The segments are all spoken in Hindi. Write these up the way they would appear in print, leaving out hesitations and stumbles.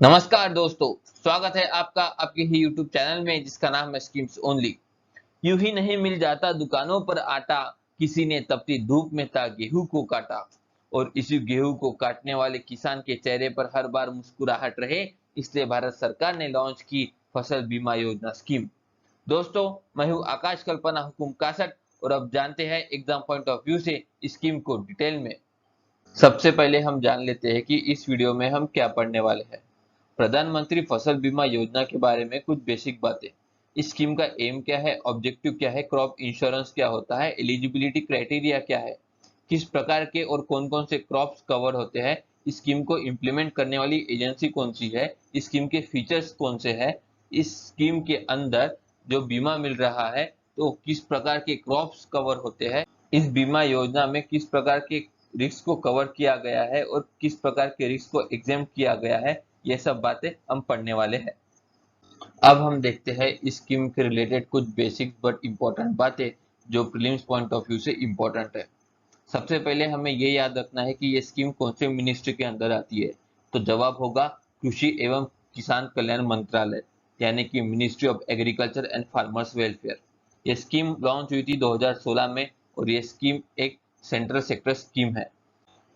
नमस्कार दोस्तों, स्वागत है आपका आपके ही यूट्यूब चैनल में जिसका नाम है स्कीम्स ओनली। यूं ही नहीं मिल जाता दुकानों पर आटा, किसी ने तपती धूप में था गेहूं को काटा। और इसी गेहूं को काटने वाले किसान के चेहरे पर हर बार मुस्कुराहट रहे, इसलिए भारत सरकार ने लॉन्च की फसल बीमा योजना स्कीम। दोस्तों, मैं हूं आकाश कल्पना हुकुम कासट और अब जानते हैं एग्जाम पॉइंट ऑफ व्यू से इस स्कीम को डिटेल में। सबसे पहले हम जान लेते हैं कि इस वीडियो में हम क्या पढ़ने वाले हैं। प्रधानमंत्री फसल बीमा योजना के बारे में कुछ बेसिक बातें। इस स्कीम का एम क्या है, ऑब्जेक्टिव क्या है, क्रॉप इंश्योरेंस क्या होता है, एलिजिबिलिटी क्राइटेरिया क्या है, किस प्रकार के और कौन कौन से क्रॉप्स कवर होते हैं, इस स्कीम को इम्प्लीमेंट करने वाली एजेंसी कौन सी है, इस स्कीम के फीचर्स कौन से हैं, इस स्कीम के अंदर जो बीमा मिल रहा है तो किस प्रकार के क्रॉप्स कवर होते हैं, इस बीमा योजना में किस प्रकार के रिस्क को कवर किया गया है और किस प्रकार के रिस्क को एग्जेम्प्ट किया गया है, ये सब बातें हम पढ़ने वाले हैं। अब हम देखते हैं इस स्कीम के रिलेटेड कुछ बेसिक बट इम्पोर्टेंट बातें जो प्रीलिम्स पॉइंट ऑफ व्यू से इम्पोर्टेंट है। सबसे पहले हमें ये याद रखना है कि ये स्कीम कौन से मिनिस्ट्री के अंदर आती है। तो जवाब होगा कृषि एवं किसान कल्याण मंत्रालय, यानी कि ministry of agriculture and farmers welfare. ये स्कीम लॉन्च हुई थी 2016 में और ये स्कीम एक सेंट्रल सेक्टर स्कीम है।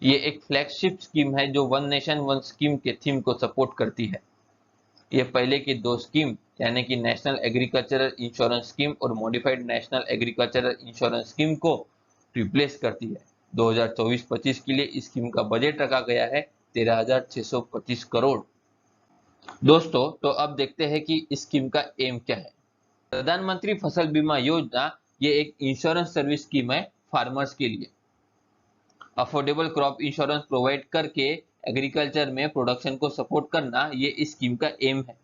ये एक फ्लैगशिप स्कीम है जो वन नेशन वन स्कीम के थीम को सपोर्ट करती है। ये पहले की दो स्कीम यानी कि नेशनल एग्रीकल्चरल इंश्योरेंस स्कीम और modified national agricultural insurance scheme को रिप्लेस करती है। 2024-25 के लिए इस स्कीम का बजट रखा गया है 13,625 करोड़। दोस्तों, तो अब देखते हैं कि इस स्कीम का एम क्या है। प्रधानमंत्री फसल बीमा योजना ये एक इंश्योरेंस सर्विस स्कीम है फार्मर्स के लिए। अफोर्डेबल क्रॉप इंश्योरेंस प्रोवाइड करके एग्रीकल्चर में प्रोडक्शन को सपोर्ट करना ये इस स्कीम का एम है।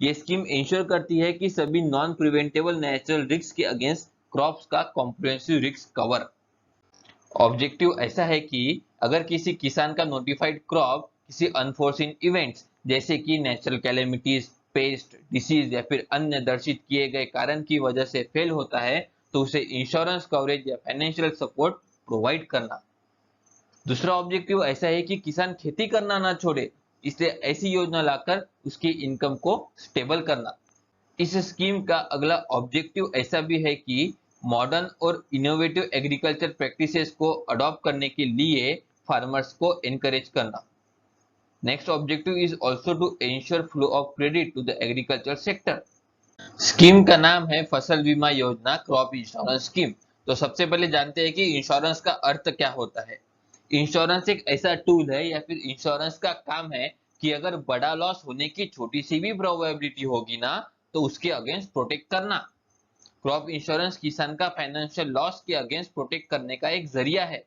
ये स्कीम इंश्योर करती है कि सभी नॉन प्रिवेंटेबल नेचुरल रिस्क के अगेंस्ट क्रॉप्स का कॉम्प्रिहेंसिव रिस्क कवर। ऑब्जेक्टिव ऐसा है कि अगर किसी किसान का नोटिफाइड क्रॉप किसी अनफोर्सिन इवेंट्स जैसे कि नेचुरल कैलेमिटीज, पेस्ट, डिसीज या फिर अन्य दर्शित किए गए कारण की वजह से फेल होता है तो उसे इंश्योरेंस कवरेज या फाइनेंशियल सपोर्ट प्रोवाइड करना। दूसरा ऑब्जेक्टिव ऐसा है कि किसान खेती करना ना छोड़े, इसलिए ऐसी योजना लाकर उसकी इनकम को स्टेबल करना। इस स्कीम का अगला ऑब्जेक्टिव ऐसा भी है कि मॉडर्न और इनोवेटिव एग्रीकल्चर प्रैक्टिसेस को अडॉप्ट करने के लिए फार्मर्स को एनकरेज करना। Next objective is also to ensure flow of credit to the agriculture sector. Scheme का नाम है फसल बीमा योजना क्रॉप इंश्योरेंस स्कीम। तो सबसे पहले जानते हैं कि इंश्योरेंस का अर्थ क्या होता है। इंश्योरेंस एक ऐसा टूल है या फिर इंश्योरेंस का काम है कि अगर बड़ा लॉस होने की छोटी सी भी प्रोबेबिलिटी होगी ना तो उसके अगेंस्ट प्रोटेक्ट करना। क्रॉप इंश्योरेंस किसान का फाइनेंशियल लॉस के अगेंस्ट प्रोटेक्ट करने का एक जरिया है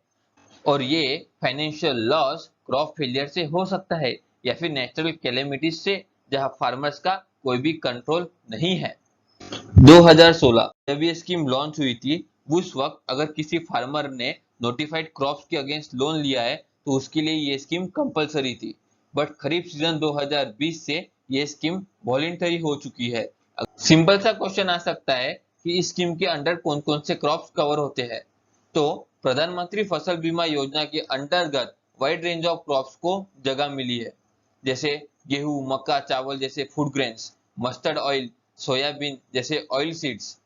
और ये फाइनेंशियल लॉस क्रॉप फेलियर से हो सकता है या फिर नेचुरल कैलेमिटीज से जहां फार्मर्स का कोई भी कंट्रोल नहीं है। 2016 जब ये स्कीम लॉन्च हुई थी उस वक्त अगर किसी फार्मर ने नोटिफाइड क्रॉप्स के अगेंस्ट लोन लिया है तो उसके लिए ये स्कीम कंपलसरी थी। बट खरीफ सीजन 2020 से ये स्कीम वॉलेंटरी हो चुकी है। सिंपल सा क्वेश्चन आ सकता है कि इस स्कीम के अंडर कौन कौन से क्रॉप्स कवर होते हैं। तो प्रधानमंत्री फसल बीमा योजना के अंतर्गत वाइड रेंज ऑफ क्रॉप्स को जगह मिली है, जैसे गेहूं, मक्का, चावल जैसे food grains, mustard oil, soybean जैसे oil seeds,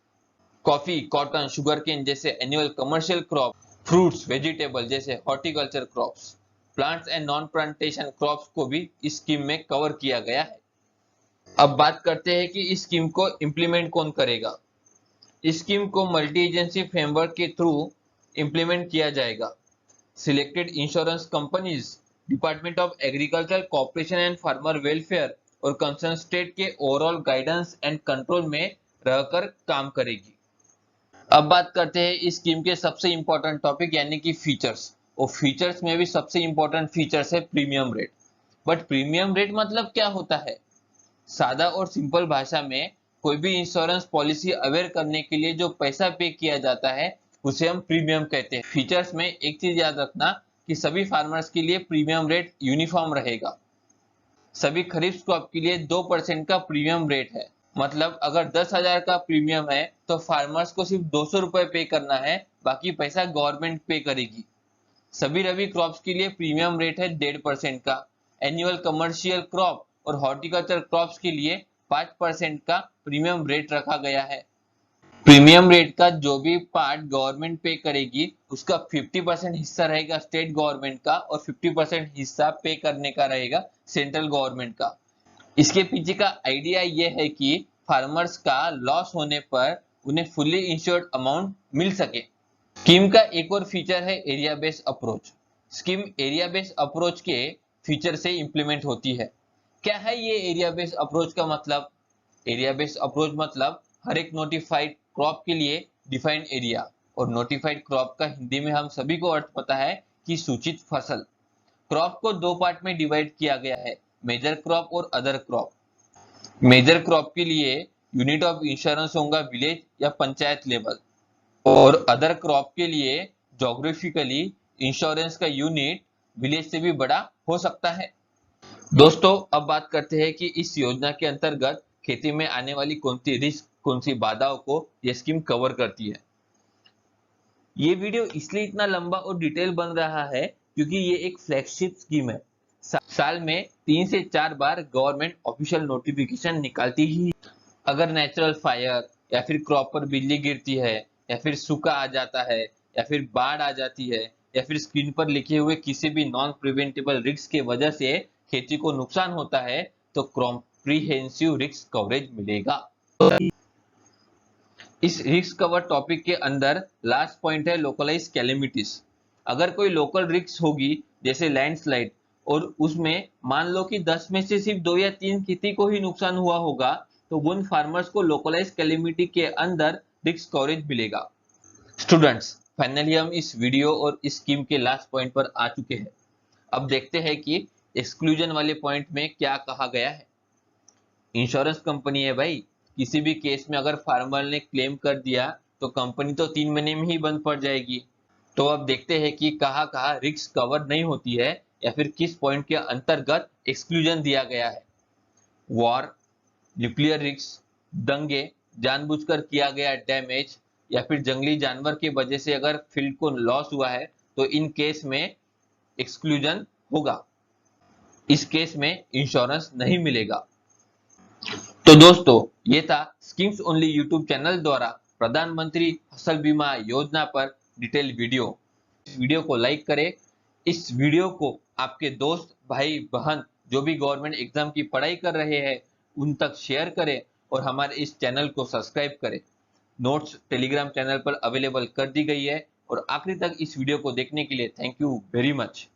coffee, cotton, sugarcane जैसे annual commercial crop, fruits, vegetable जैसे horticulture crops, plants and non plantation crops को भी इस स्कीम में कवर किया गया है। अब बात करते हैं कि इस स्कीम को इंप्लीमेंट कौन करेगा। इस स्कीम को मल्टी एजेंसी फ्रेमवर्क के थ्रू इंप्लीमेंट किया जाएगा। Selected insurance companies, department of agriculture, corporation and farmer welfare और कंसर्न स्टेट के ओवरऑल गाइडेंस एंड कंट्रोल में रहकर काम करेगी। अब बात करते हैं इस स्कीम के सबसे इंपॉर्टेंट टॉपिक यानी कि फीचर्स। और फीचर्स में भी सबसे इंपॉर्टेंट फीचर्स है premium rate. But premium rate मतलब क्या होता है? सादा और सिंपल भाषा में कोई भी इंश्योरेंस पॉलिसी अवेयर करने के लिए जो पैसा पे किया जाता है उसे हम प्रीमियम कहते हैं। फीचर्स में एक चीज याद रखना कि सभी फार्मर्स के लिए प्रीमियम रेट यूनिफॉर्म रहेगा। सभी खरीफ क्रॉप के लिए 2% का प्रीमियम रेट है। मतलब अगर 10,000 का प्रीमियम है तो फार्मर्स को सिर्फ 200 रुपए पे करना है, बाकी पैसा गवर्नमेंट पे करेगी। सभी रबी क्रॉप्स के लिए प्रीमियम रेट है 1.5% का। एनुअल कमर्शियल क्रॉप और हॉर्टिकल्चर क्रॉप्स के लिए 5% का प्रीमियम रेट रखा गया है। प्रीमियम रेट का जो भी पार्ट गवर्नमेंट पे करेगी उसका 50% हिस्सा रहेगा स्टेट गवर्नमेंट का और 50% हिस्सा पे करने का रहेगा सेंट्रल गवर्नमेंट का। इसके पीछे का आइडिया ये है कि फार्मर्स का लॉस होने पर उन्हें फुल्ली इंश्योर्ड अमाउंट मिल सके। स्कीम का एक और फीचर है area based approach. Scheme area based approach के फीचर से इंप्लीमेंट होती है। क्या है ये एरिया बेस्ड अप्रोच का मतलब? एरिया बेस्ड अप्रोच मतलब हर एक नोटिफाइड क्रॉप के लिए डिफाइंड एरिया, और नोटिफाइड क्रॉप का हिंदी में हम सभी को अर्थ पता है कि सूचित फसल। क्रॉप को दो पार्ट में डिवाइड किया गया है, मेजर क्रॉप और अदर क्रॉप। मेजर क्रॉप के लिए यूनिट ऑफ इंश्योरेंस होगा विलेज या पंचायत लेवल, और अदर क्रॉप के लिए जोग्राफिकली इंश्योरेंस का यूनिट विलेज से भी बड़ा हो सकता है। दोस्तों, अब बात करते हैं कि इस योजना के अंतर्गत खेती में आने वाली कौन सी रिस्क, कौन सी बाधाओं को यह स्कीम कवर करती है। ये वीडियो इसलिए इतना लंबा और डिटेल बन रहा है क्योंकि ये एक फ्लैगशिप स्कीम है। साल में 3 से 4 बार गवर्नमेंट ऑफिशियल नोटिफिकेशन निकालती ही। अगर नेचुरल फायर या फिर क्रॉप पर बिजली गिरती है या फिर सूखा आ जाता है या फिर बाढ़ आ जाती है या फिर स्क्रीन पर लिखे हुए किसी भी नॉन प्रिवेंटेबल रिस्क के वजह से खेती को नुकसान होता है तो कॉम्प्रिहेंसिव रिस्क कवरेज मिलेगा। इस रिस्क कवर टॉपिक के अंदर लास्ट पॉइंट है लोकलाइज कैलेमिटीज। अगर कोई लोकल रिस्क होगी जैसे लैंडस्लाइड और उसमें मान लो कि 10 में से सिर्फ 2 या 3 खेती को ही नुकसान हुआ होगा तो उन फार्मर्स को लोकलाइज कैलेमिटी के अंदर रिस्क कवरेज मिलेगा। स्टूडेंट्स, फाइनली हम इस वीडियो और इस स्कीम के लास्ट पॉइंट पर आ चुके हैं। अब देखते हैं कि एक्सक्लूजन वाले पॉइंट में क्या कहा गया है। इंश्योरेंस कंपनी है भाई, किसी भी केस में अगर फार्मर ने क्लेम कर दिया तो कंपनी तो 3 महीने में ही बंद पड़ जाएगी। तो अब देखते हैं कि कहाँ कहाँ रिस्क कवर नहीं होती है या फिर किस पॉइंट के अंतर्गत एक्सक्लूजन दिया गया है। वॉर, न्यूक्लियर रिस्क, दंगे, जानबूझकर किया गया डैमेज या फिर जंगली जानवर की वजह से अगर फील्ड को लॉस हुआ है तो इन केस में एक्सक्लूजन होगा। इस केस में इंश्योरेंस नहीं मिलेगा। तो दोस्तों, ये था स्कीम्स ओनली यूट्यूब चैनल द्वारा प्रधानमंत्री फसल बीमा योजना पर डिटेल वीडियो। इस वीडियो को लाइक करें, इस वीडियो को आपके दोस्त, भाई, बहन जो भी गवर्नमेंट एग्जाम की पढ़ाई कर रहे हैं उन तक शेयर करें और हमारे इस चैनल को सब्सक्राइब करें। नोट्स टेलीग्राम चैनल पर अवेलेबल कर दी गई है। और आखिरी तक इस वीडियो को देखने के लिए थैंक यू वेरी मच।